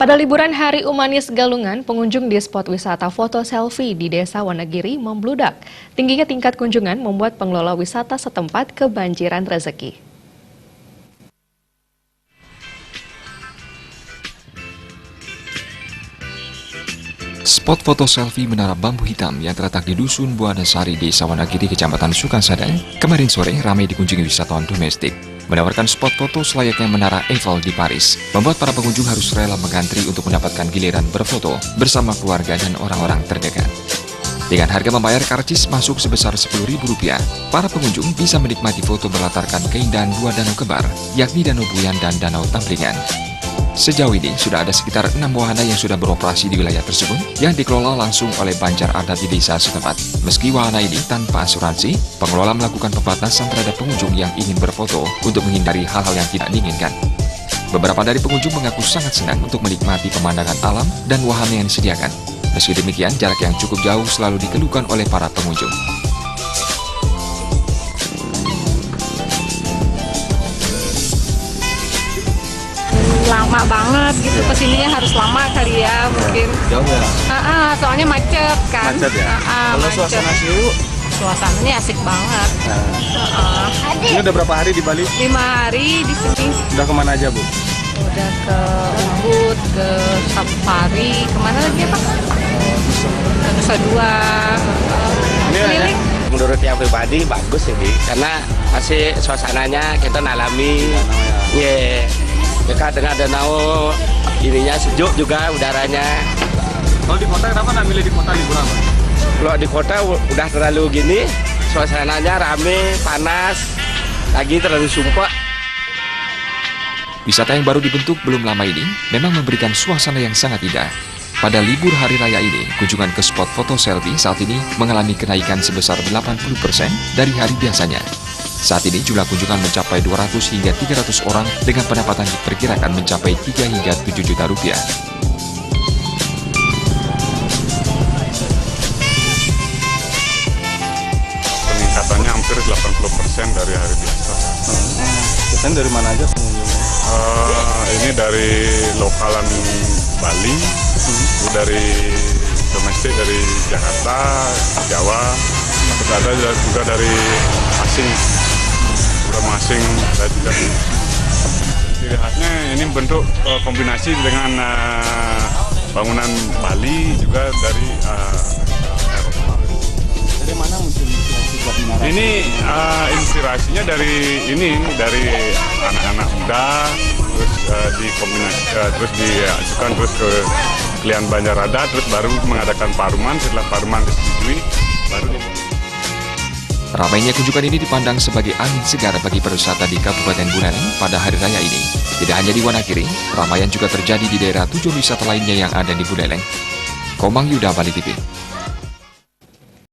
Pada liburan Hari Umanis Galungan, pengunjung di spot wisata foto selfie di Desa Wonogiri membludak. Tingginya tingkat kunjungan membuat pengelola wisata setempat kebanjiran rezeki. Spot foto selfie Menara Bambu Hitam yang terletak di Dusun Buanasari, Desa Wonogiri, Kecamatan Sukansada, kemarin sore ramai dikunjungi wisatawan domestik. Menawarkan spot foto selayaknya Menara Eiffel di Paris, membuat para pengunjung harus rela mengantri untuk mendapatkan giliran berfoto bersama keluarga dan orang-orang terdekat. Dengan harga membayar karcis masuk sebesar Rp10.000, para pengunjung bisa menikmati foto berlatarkan keindahan dua danau kembar, yakni Danau Buyan dan Danau Tamblingan. Sejauh ini, sudah ada sekitar 6 wahana yang sudah beroperasi di wilayah tersebut yang dikelola langsung oleh Banjar Adat di desa setempat. Meski wahana ini tanpa asuransi, pengelola melakukan pembatasan terhadap pengunjung yang ingin berfoto untuk menghindari hal-hal yang tidak diinginkan. Beberapa dari pengunjung mengaku sangat senang untuk menikmati pemandangan alam dan wahana yang disediakan. Meski demikian, jarak yang cukup jauh selalu dikeluhkan oleh para pengunjung. Lama banget gitu, kesininya harus lama kali ya mungkin. Jauh ya? Soalnya macet kan. Macet ya? Kalau macet. suasana sini, Suasananya asik banget. ini udah berapa hari di Bali? 5 hari di sini. Udah kemana aja, Bu? Udah ke Ubud, ke Safari, kemana lagi ya Pak? Ke Nusa Dua. Keliling. Menurut yang pribadi bagus ini, karena masih suasananya kita alami. Dekat dengan danau, ininya sejuk juga udaranya. Kalau di kota, kenapa nggak milih di kota liburan, Pak? Kalau di kota udah terlalu gini, suasananya rame, panas, lagi terlalu sumpah. Wisata yang baru dibentuk belum lama ini memang memberikan suasana yang sangat indah. Pada libur hari raya ini, kunjungan ke spot foto selfie saat ini mengalami kenaikan sebesar 80% dari hari biasanya. Saat ini jumlah kunjungan mencapai 200 hingga 300 orang dengan pendapatan diperkirakan mencapai 3 hingga 7 juta rupiah. Peningkatannya hampir 80% dari hari biasa. Biasanya dari mana aja pengunjungnya? Ini dari lokalan Bali, dari domestik dari Jakarta, Jawa, terus ada juga dari asing. Asing ada juga. Dilihatnya ini bentuk kombinasi dengan bangunan Bali juga dari Eropa. Dari mana muncul inspirasi buat menara? Ini inspirasinya dari anak-anak muda, terus terus diajukan terus ke Klian Banjar Adat, terus baru mengadakan paruman. Setelah paruman disetujui, baru Ramainya kunjungan ini dipandang sebagai angin segar bagi pariwisata di Kabupaten Buleleng pada hari raya ini. Tidak hanya di Wonogiri, ramaian juga terjadi di daerah tujuan wisata lainnya yang ada di Buleleng. Komang Yuda, Bali TV.